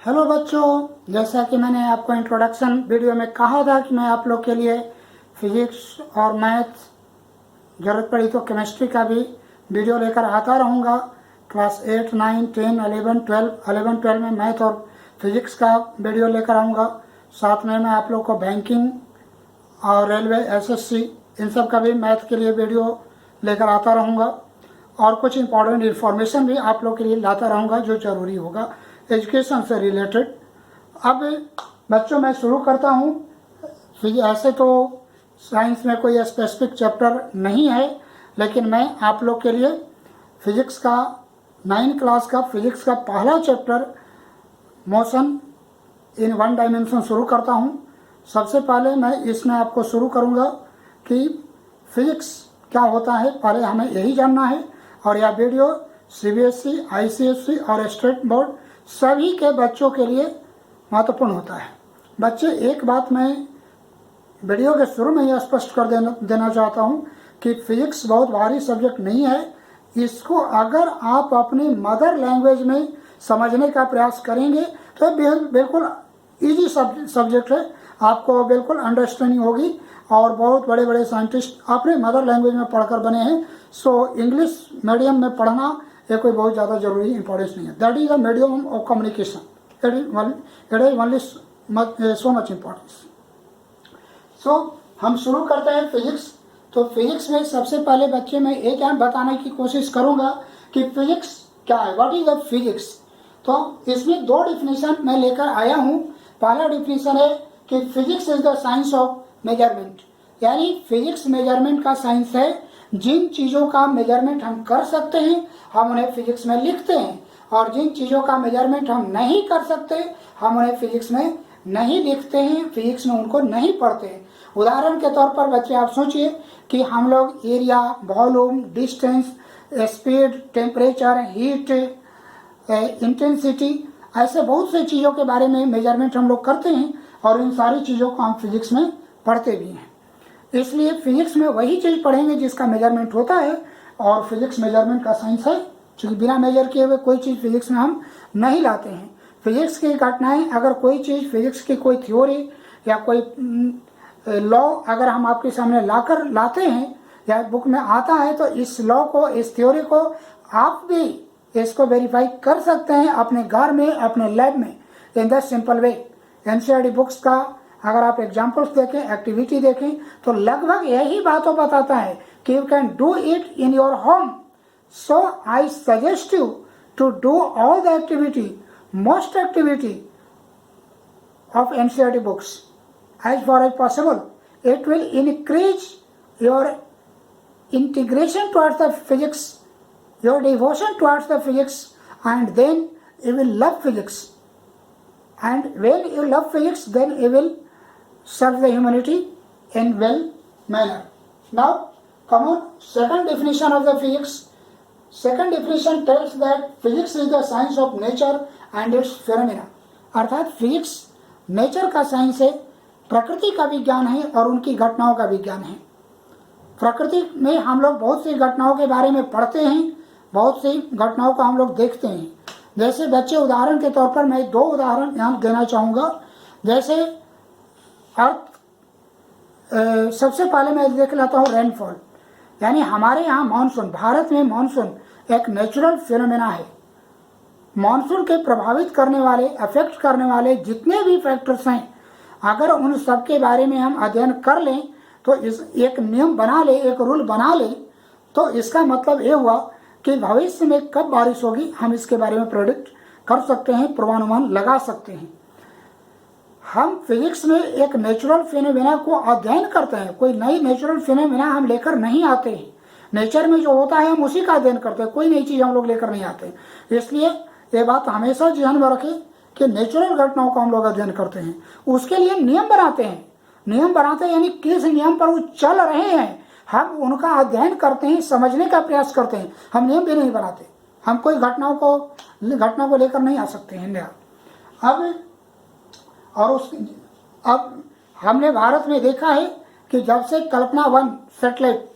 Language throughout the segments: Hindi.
हेलो बच्चों, जैसा कि मैंने आपको इंट्रोडक्शन वीडियो में कहा था कि मैं आप लोग के लिए फिजिक्स और मैथ, ज़रूरत पड़ी तो केमिस्ट्री का भी वीडियो लेकर आता रहूँगा। क्लास 8, 9, 10, 11, 12 में मैथ और फिजिक्स का वीडियो लेकर आऊँगा। साथ में मैं आप लोग को बैंकिंग और रेलवे, एसएससी, इन सब का भी मैथ के लिए वीडियो लेकर आता रहूँगा और कुछ इंपॉर्टेंट इन्फॉर्मेशन भी आप लोग के लिए लाता रहूँगा जो ज़रूरी होगा एजुकेशन से रिलेटेड। अब बच्चों मैं शुरू करता हूँ। ऐसे तो साइंस में कोई स्पेसिफिक चैप्टर नहीं है, लेकिन मैं आप लोग के लिए फिजिक्स का 9 क्लास का फिजिक्स का पहला चैप्टर मोशन इन 1 डायमेंशन शुरू करता हूँ। सबसे पहले मैं इसमें आपको शुरू करूँगा कि फिजिक्स क्या होता है, पहले हमें यही जानना है। और यह वीडियो सीबीएसई, आईसीएसई और स्टेट बोर्ड सभी के बच्चों के लिए महत्वपूर्ण होता है। बच्चे, एक बात मैं वीडियो के शुरू में यह स्पष्ट कर देना चाहता हूँ कि फिजिक्स बहुत भारी सब्जेक्ट नहीं है। इसको अगर आप अपनी मदर लैंग्वेज में समझने का प्रयास करेंगे तो बिल्कुल इजी सब्जेक्ट है, आपको बिल्कुल अंडरस्टैंडिंग होगी। और बहुत बड़े बड़े साइंटिस्ट अपने मदर लैंग्वेज में पढ़कर बने हैं। सो इंग्लिश मीडियम में पढ़ना ये कोई बहुत ज़्यादा जरूरी इंपॉर्टेंस नहीं है। That is the medium of communication, it is only so much importance. So हम शुरू करते हैं फिजिक्स। तो फिजिक्स में सबसे पहले बच्चे मैं एक यहाँ बताने की कोशिश करूँगा कि फिजिक्स क्या है, व्हाट इज द फिजिक्स। तो इसमें 2 डिफिनीशन मैं लेकर आया हूँ। पहला डिफिनीशन है कि physics is the science of measurement, यानी फिजिक्स मेजरमेंट का साइंस है। जिन चीज़ों का मेजरमेंट हम कर सकते हैं हम उन्हें फिजिक्स में लिखते हैं, और जिन चीज़ों का मेजरमेंट हम नहीं कर सकते हम उन्हें फिजिक्स में नहीं लिखते हैं, फिजिक्स में उनको नहीं पढ़ते हैं। उदाहरण के तौर पर बच्चे आप सोचिए कि हम लोग area, volume, distance, speed, temperature, heat, intensity, ऐसे बहुत से चीज़ों के बारे में मेजरमेंट हम लोग करते हैं और इन सारी चीज़ों को हम फिजिक्स में पढ़ते भी हैं। इसलिए फिजिक्स में वही चीज़ पढ़ेंगे जिसका मेजरमेंट होता है, और फिजिक्स मेजरमेंट का साइंस है, क्योंकि बिना मेजर किए हुए कोई चीज़ फिजिक्स में हम नहीं लाते हैं। फिजिक्स की घटनाएं, अगर कोई चीज़ फिजिक्स की कोई थ्योरी या कोई लॉ अगर हम आपके सामने लाते हैं या बुक में आता है, तो इस लॉ को, इस थ्योरी को आप भी इसको वेरीफाई कर सकते हैं अपने घर में, अपने लैब में, in the simple way. NCERT books का अगर आप एग्जाम्पल्स देखें, एक्टिविटी देखें, तो लगभग यही बातों बताता है कि you can do it in your home. So I suggest you to do all the activity, most activity of NCERT books as far as possible. It will increase your integration towards the physics, your devotion towards the physics, and then you will love physics. And when you love physics, then you will serve the humanity in well manner. Now, come on, second definition of the physics. Second definition tells that physics is the science of nature and its phenomena. अर्थात फिजिक्स नेचर का साइंस है, प्रकृति का विज्ञान है और उनकी घटनाओं का विज्ञान है। प्रकृति में हम लोग बहुत सी घटनाओं के बारे में पढ़ते हैं, बहुत सी घटनाओं को हम लोग देखते हैं। जैसे बच्चे, उदाहरण के तौर पर मैं 2 उदाहरण यहाँ देना चाहूँगा। जैसे अर्थ, सबसे पहले मैं देख लेता हूँ रेनफॉल, यानी हमारे यहाँ मानसून, भारत में मानसून एक नेचुरल फिनोमेना है। मानसून के प्रभावित करने वाले, अफेक्ट करने वाले जितने भी फैक्टर्स हैं, अगर उन सब के बारे में हम अध्ययन कर लें, तो इस एक नियम बना ले, एक रूल बना ले, तो इसका मतलब ये हुआ कि भविष्य में कब बारिश होगी हम इसके बारे में प्रेडिक्ट कर सकते हैं, पूर्वानुमान लगा सकते हैं। हम फिजिक्स में एक नेचुरल फिनोमेना को अध्ययन करते हैं, कोई नई नेचुरल फिनोमेना हम लेकर नहीं आते हैं। नेचर में जो होता है हम उसी का अध्ययन करते हैं, कोई नई चीज़ हम लोग लेकर नहीं आते। इसलिए ये बात हमेशा ध्यान में रखें कि नेचुरल घटनाओं को हम लोग अध्ययन करते हैं, उसके लिए नियम बनाते हैं। नियम बनाते हैं यानी किस नियम पर वो चल रहे हैं हम उनका अध्ययन करते हैं, समझने का प्रयास करते हैं। हम नियम भी नहीं बनाते, हम कोई घटना को लेकर नहीं आ सकते हैं। अब हमने भारत में देखा है कि जब से कल्पना 1 सैटेलाइट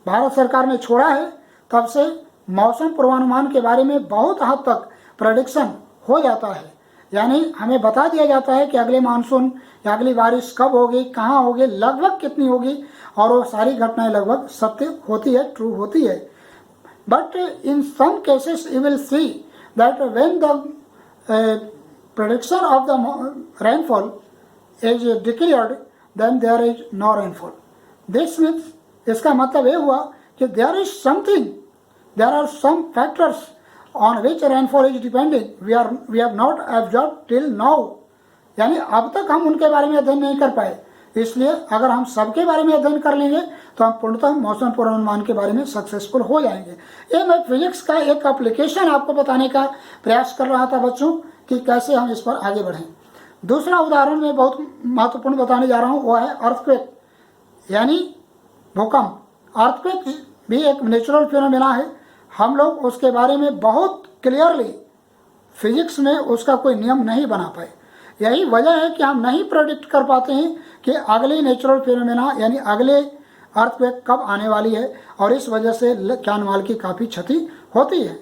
भारत सरकार ने छोड़ा है, तब से मौसम पूर्वानुमान के बारे में बहुत हद तक प्रेडिक्शन हो जाता है। यानी हमें बता दिया जाता है कि अगले मानसून या अगली बारिश कब होगी, कहाँ होगी, लगभग कितनी होगी, और वो सारी घटनाएं लगभग सत्य होती है, ट्रू होती है। But in some cases you will see that when the prediction of the rainfall is declared, then there is no rainfall. This means, इसका मतलब ये हुआ कि there is something, there are some factors on which rainfall is depending. We have not observed till now. यानी अब तक हम उनके बारे में अध्ययन नहीं कर पाए, इसलिए अगर हम सबके बारे में अध्ययन कर लेंगे तो हम पूर्णतः मौसम पूर्वानुमान के बारे में सक्सेसफुल हो जाएंगे। ये मैं फिजिक्स का एक एप्लीकेशन आपको बताने का प्रयास कर रहा था बच्चों कि कैसे हम इस पर आगे बढ़ें। दूसरा उदाहरण मैं बहुत महत्वपूर्ण बताने जा रहा हूँ, वो है अर्थक्वेक यानी भूकंप। अर्थक्वेक भी एक नेचुरल फिनोमेना है। हम लोग उसके बारे में बहुत क्लियरली फिजिक्स में उसका कोई नियम नहीं बना पाए। यही वजह है कि हम नहीं प्रेडिक्ट कर पाते हैं कि अगली नेचुरल फिनोमेना यानी अगले अर्थक्वेक कब आने वाली है, और इस वजह से जान माल की काफ़ी क्षति होती है।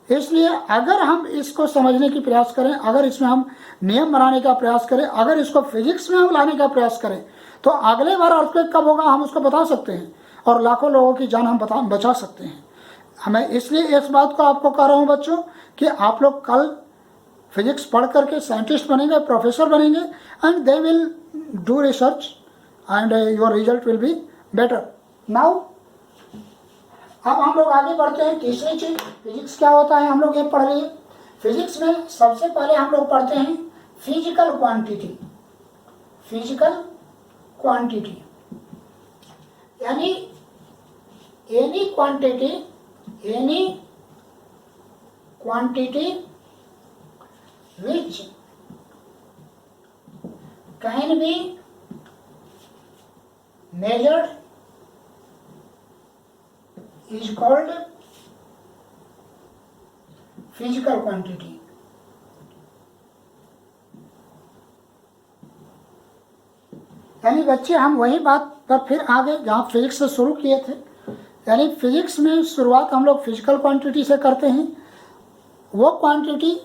इसलिए अगर हम इसको समझने की प्रयास करें, अगर इसमें हम नियम बनाने का प्रयास करें, अगर इसको फिजिक्स में हम लाने का प्रयास करें, तो अगले बार अर्थक्वेक कब होगा हम उसको बता सकते हैं और लाखों लोगों की जान हम बचा सकते हैं। मैं इसलिए इस बात को आपको कह रहा हूँ बच्चों कि आप लोग कल फिजिक्स पढ़ करके साइंटिस्ट बनेंगे, प्रोफेसर बनेंगे, and they will do research and your result will be better. Now अब हम लोग आगे बढ़ते हैं। तीसरी चीज फिजिक्स क्या होता है हम लोग ये पढ़ लिए। फिजिक्स में सबसे पहले हम लोग पढ़ते हैं फिजिकल क्वांटिटी। फिजिकल क्वांटिटी यानी any quantity which can be measured is called physical quantity. यानी बच्चे हम वही बात पर फिर आगे जहाँ फिजिक्स से शुरू किए थे, यानी फिजिक्स में शुरुआत हम लोग फिजिकल क्वांटिटी से करते हैं। वो क्वांटिटी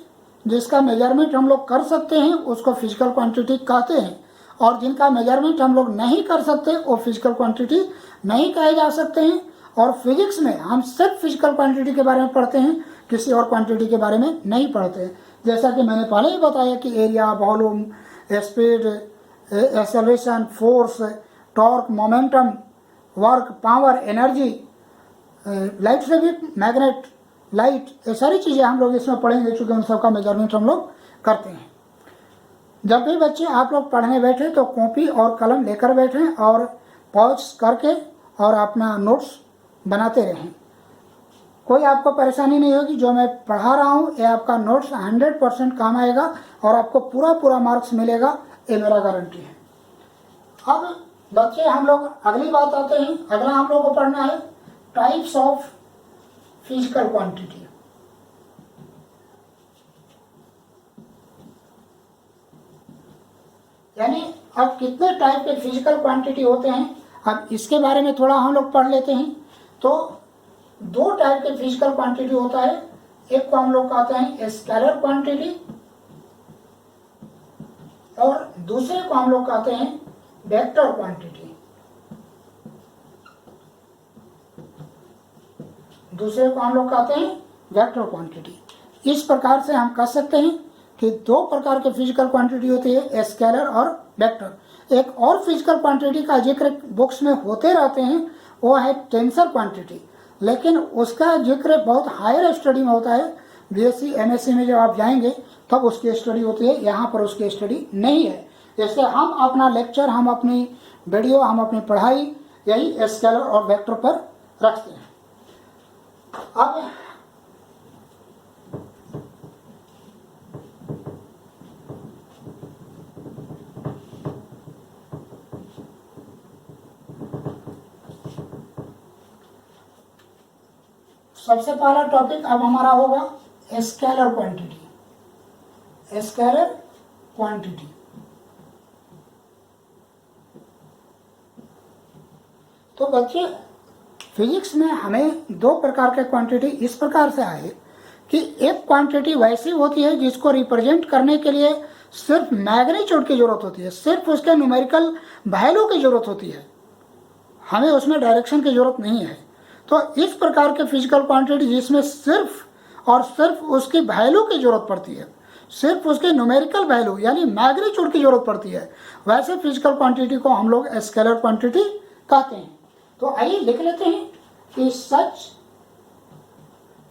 जिसका मेजरमेंट हम लोग कर सकते हैं उसको फिजिकल क्वांटिटी कहते हैं, और जिनका मेजरमेंट हम लोग नहीं कर सकते वो फिजिकल क्वांटिटी नहीं कहे जा सकते हैं। और फिजिक्स में हम सिर्फ फिजिकल क्वांटिटी के बारे में पढ़ते हैं, किसी और क्वांटिटी के बारे में नहीं पढ़ते हैं। जैसा कि मैंने पहले ही बताया कि area, volume, speed, acceleration, force, torque, momentum, work, power, energy, light से भी मैग्नेट, लाइट, ये सारी चीज़ें हम लोग इसमें पढ़ेंगे, चूँकि उन सबका मेजरमेंट हम लोग करते हैं। जब भी बच्चे आप लोग पढ़ने बैठे तो कॉपी और कलम लेकर बैठें और पॉज करके और अपना नोट्स बनाते रहें। कोई आपको परेशानी नहीं होगी। जो मैं पढ़ा रहा हूँ ये आपका नोट्स 100% काम आएगा और आपको पूरा मार्क्स मिलेगा, ये मेरा गारंटी है। अब बच्चे हम लोग अगली बात आते हैं। अगला हम लोग को पढ़ना है टाइप्स ऑफ फिजिकल क्वांटिटी। यानी अब कितने टाइप के फिजिकल क्वांटिटी होते हैं, अब इसके बारे में थोड़ा हम लोग पढ़ लेते हैं। तो दो टाइप के फिजिकल क्वांटिटी होता है। एक को हम लोग कहते हैं स्केलर क्वांटिटी और दूसरे को हम लोग कहते हैं वेक्टर क्वांटिटी। दूसरे को हम लोग कहते हैं वेक्टर क्वांटिटी। इस प्रकार से हम कह सकते हैं कि दो प्रकार के फिजिकल क्वांटिटी होती है, स्केलर और वेक्टर। एक और फिजिकल क्वांटिटी का जिक्र बुक्स में होते रहते हैं, वो है टेंसर क्वांटिटी, लेकिन उसका जिक्र बहुत हायर स्टडी में होता है। बीएससी एमएससी में जब आप जाएंगे तब उसकी स्टडी होती है, यहाँ पर उसकी स्टडी नहीं है। जैसे हम अपना लेक्चर, हम अपनी वीडियो, हम अपनी पढ़ाई यही स्केलर और वेक्टर पर रखते हैं। अब सबसे पहला टॉपिक अब हमारा होगा स्केलर क्वांटिटी। स्केलर क्वांटिटी तो बच्चे फिजिक्स में हमें दो प्रकार के क्वांटिटी इस प्रकार से आए कि एक क्वांटिटी वैसी होती है जिसको रिप्रेजेंट करने के लिए सिर्फ मैग्नीट्यूड की जरूरत होती है, सिर्फ उसके न्यूमेरिकल वैल्यू की जरूरत होती है, हमें उसमें डायरेक्शन की जरूरत नहीं है। तो इस प्रकार के फिजिकल क्वांटिटी जिसमें सिर्फ और सिर्फ उसकी वैल्यू की जरूरत पड़ती है, सिर्फ उसके न्यूमेरिकल वैल्यू यानी मैग्नीट्यूड की जरूरत पड़ती है, वैसे फिजिकल क्वांटिटी को हम लोग स्केलर क्वांटिटी कहते हैं। तो आइए लिख लेते हैं कि such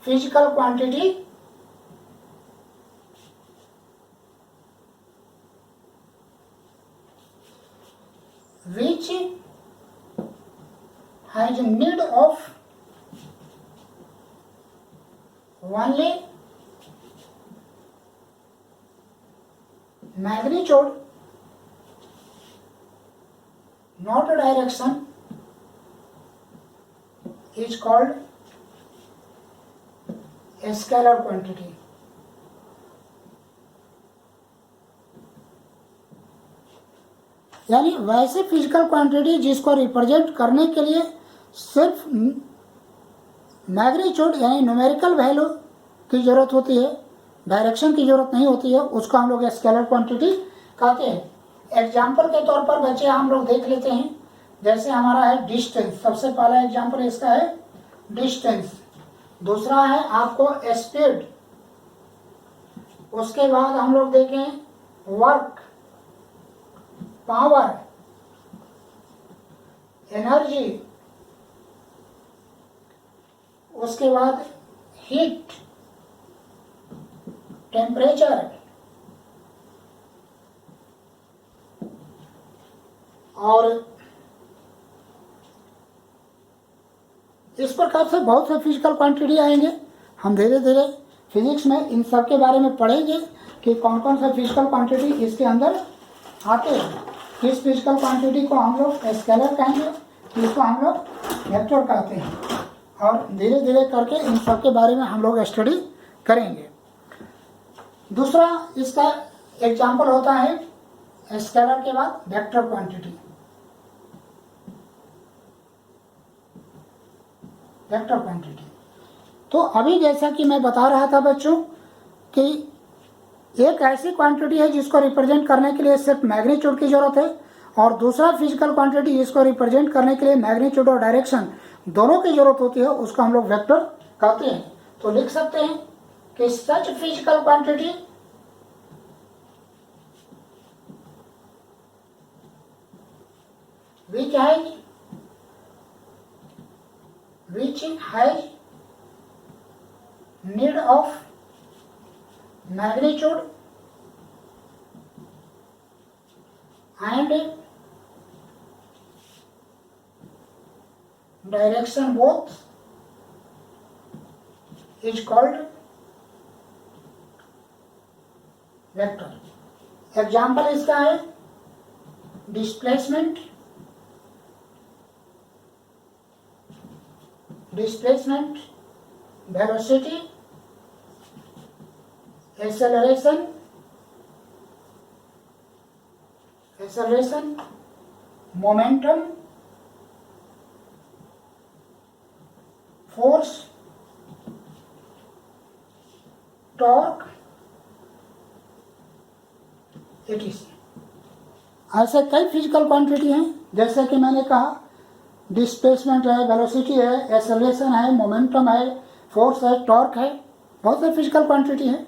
physical quantity which has need of only magnitude, not direction, is called a scalar quantity. यानी वैसे फिजिकल क्वांटिटी जिसको रिप्रेजेंट करने के लिए सिर्फ मैग्नीट्यूड यानी न्यूमेरिकल वैल्यू की जरूरत होती है, डायरेक्शन की जरूरत नहीं होती है, उसको हम लोग स्केलर क्वांटिटी कहते हैं। एग्जाम्पल के तौर पर बच्चे हम लोग देख लेते हैं, जैसे हमारा है डिस्टेंस, सबसे पहला एग्जाम्पल इसका है डिस्टेंस, दूसरा है आपको स्पीड, उसके बाद हम लोग देखें वर्क, पावर, एनर्जी, उसके बाद हीट, टेम्परेचर और इस प्रकार से बहुत से फिजिकल क्वांटिटी आएंगे। हम धीरे धीरे फिजिक्स में इन सब के बारे में पढ़ेंगे कि कौन कौन से फिजिकल क्वांटिटी इसके अंदर आते हैं। किस फिजिकल क्वांटिटी को हम लोग स्केलर कहेंगे, किसको हम लोग वेक्टर कहते हैं, और धीरे धीरे करके इन सब के बारे में हम लोग स्टडी करेंगे। दूसरा इसका एग्जाम्पल होता है स्केलर के बाद वेक्टर क्वांटिटी। वेक्टर क्वांटिटी तो अभी जैसा कि मैं बता रहा था बच्चों कि एक ऐसी क्वांटिटी है जिसको रिप्रेजेंट करने के लिए सिर्फ मैग्नीट्यूड की जरूरत है, और दूसरा फिजिकल क्वांटिटी जिसको रिप्रेजेंट करने के लिए मैग्नीट्यूड और डायरेक्शन दोनों की जरूरत होती है, उसको हम लोग वेक्टर कहते हैं। तो लिख सकते हैं कि such physical quantity which has need of magnitude and direction both is called vector. Example इसका है displacement, velocity, acceleration, momentum, force, torque, etc. ऐसे कई फिजिकल क्वांटिटी हैं, जैसे कि मैंने कहा डिस्प्लेसमेंट है, वेलोसिटी है, एक्सेलरेशन है, मोमेंटम है, फोर्स है, टॉर्क है, बहुत से फिजिकल क्वांटिटी है।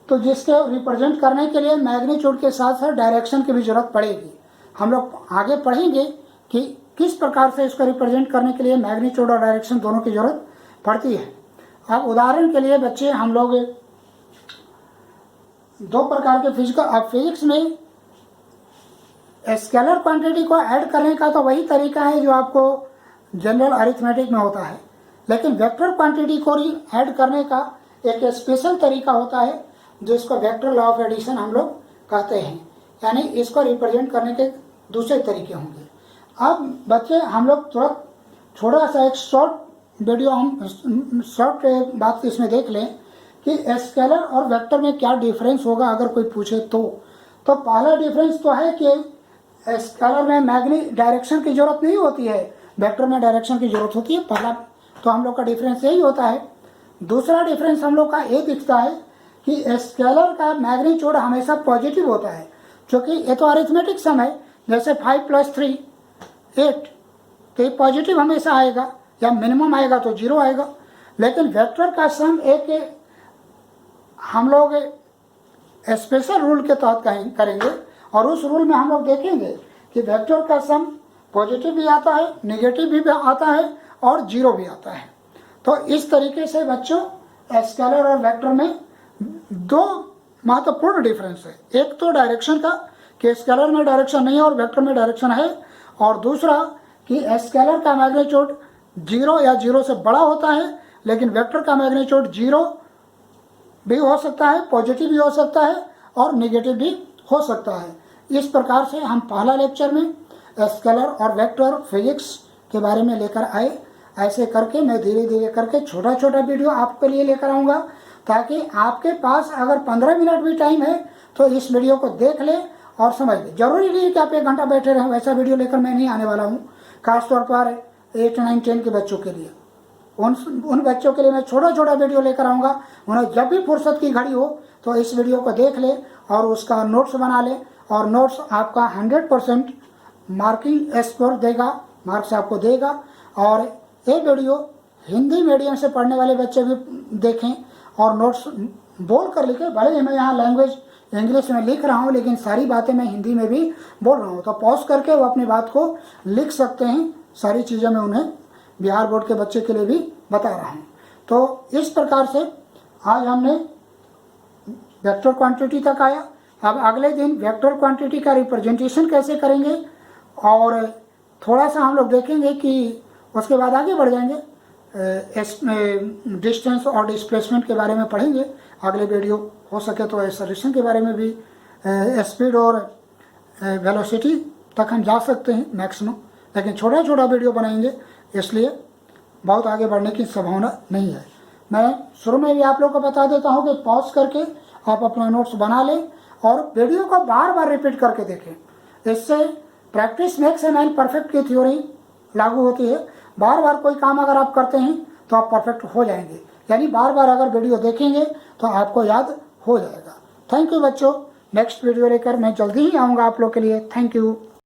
तो जिसके रिप्रेजेंट करने के लिए मैग्नीट्यूड के साथ साथ डायरेक्शन की भी जरूरत पड़ेगी। हम लोग आगे पढ़ेंगे कि किस प्रकार से इसको रिप्रेजेंट करने के लिए मैग्नीट्यूड और डायरेक्शन दोनों की जरूरत पड़ती है। अब उदाहरण के लिए बच्चे हम लोग दो प्रकार के फिजिकल, अब फिजिक्स में स्केलर क्वांटिटी को ऐड करने का तो वही तरीका है जो आपको जनरल अरिथमेटिक में होता है, लेकिन वेक्टर क्वांटिटी को ऐड करने का एक स्पेशल तरीका होता है जिसको वेक्टर लॉ ऑफ एडिशन हम लोग कहते हैं, यानी इसको रिप्रेजेंट करने के दूसरे तरीके होंगे। अब बच्चे हम लोग तुरंत थोड़ा सा एक शॉर्ट वीडियो हम शॉर्ट बात इसमें देख लें कि स्केलर और वेक्टर में क्या डिफरेंस होगा अगर कोई पूछे तो पहला डिफरेंस तो है कि स्केलर में डायरेक्शन की जरूरत नहीं होती है, वेक्टर में डायरेक्शन की जरूरत होती है। पहला तो हम लोग का डिफरेंस यही होता है। दूसरा डिफरेंस हम लोग का ये दिखता है कि स्केलर का मैग्नीट्यूड हमेशा पॉजिटिव होता है, क्योंकि ये तो अरिथमेटिक सम है, जैसे 5 + 3 8, तो ये पॉजिटिव हमेशा आएगा, या मिनिमम आएगा तो 0 आएगा। लेकिन वेक्टर का सम एक हम लोग स्पेशल रूल के तहत करेंगे, और उस रूल में हम लोग देखेंगे कि वेक्टर का सम पॉजिटिव भी आता है, नेगेटिव भी आता है, और 0 भी आता है। तो इस तरीके से बच्चों स्केलर और वेक्टर में दो महत्वपूर्ण डिफरेंस है। एक तो डायरेक्शन का, कि स्केलर में डायरेक्शन नहीं है और वेक्टर में डायरेक्शन है, और दूसरा कि स्केलर का मैग्नीट्यूड 0 या 0 से बड़ा होता है, लेकिन वेक्टर का मैग्नीट्यूड 0 भी हो सकता है, पॉजिटिव भी हो सकता है, और नेगेटिव भी हो सकता है। इस प्रकार से हम पहला लेक्चर में स्केलर और वेक्टर फिजिक्स के बारे में लेकर आए। ऐसे करके मैं धीरे धीरे करके छोटा छोटा वीडियो आपके लिए लेकर आऊँगा, ताकि आपके पास अगर 15 मिनट भी टाइम है तो इस वीडियो को देख ले और समझ ले। जरूरी नहीं है कि आप 1 घंटा बैठे रहें, वैसा वीडियो लेकर मैं नहीं आने वाला हूँ। खासतौर पर 8, 9, 10 के बच्चों के लिए, उन बच्चों के लिए मैं छोटा छोटा वीडियो लेकर आऊँगा। उन्हें जब भी फुर्सत की घड़ी हो तो इस वीडियो को देख ले और उसका नोट्स बना ले, और नोट्स आपका 100% मार्किंग स्कोर देगा, मार्क्स आपको देगा। और ये वीडियो हिंदी मीडियम से पढ़ने वाले बच्चे भी देखें और नोट्स बोल कर लिखे। भले ही मैं यहाँ लैंग्वेज इंग्लिश में लिख रहा हूँ, लेकिन सारी बातें मैं हिंदी में भी बोल रहा हूँ, तो पॉज करके वो अपनी बात को लिख सकते हैं। सारी चीज़ें मैं उन्हें बिहार बोर्ड के बच्चे के लिए भी बता रहा हूँ। तो इस प्रकार से आज हमने वेक्टर क्वांटिटी तक आया। अब अगले दिन वेक्टर क्वांटिटी का रिप्रेजेंटेशन कैसे करेंगे, और थोड़ा सा हम लोग देखेंगे कि उसके बाद आगे बढ़ जाएंगे, डिस्टेंस और डिस्प्लेसमेंट के बारे में पढ़ेंगे। अगले वीडियो हो सके तो एक्सेलरेशन के बारे में भी, स्पीड और वेलोसिटी तक हम जा सकते हैं मैक्सिमम, लेकिन छोटा छोटा वीडियो बनाएंगे, इसलिए बहुत आगे बढ़ने की संभावना नहीं है। मैं शुरू में भी आप लोग को बता देता हूँ कि पॉज करके आप अपना नोट्स बना लें और वीडियो को बार बार रिपीट करके देखें। इससे practice makes a man perfect की थ्योरी लागू होती है। बार बार कोई काम अगर आप करते हैं तो आप परफेक्ट हो जाएंगे, यानी बार बार अगर वीडियो देखेंगे तो आपको याद हो जाएगा। थैंक यू बच्चों, नेक्स्ट वीडियो लेकर मैं जल्दी ही आऊँगा आप लोग के लिए। Thank you.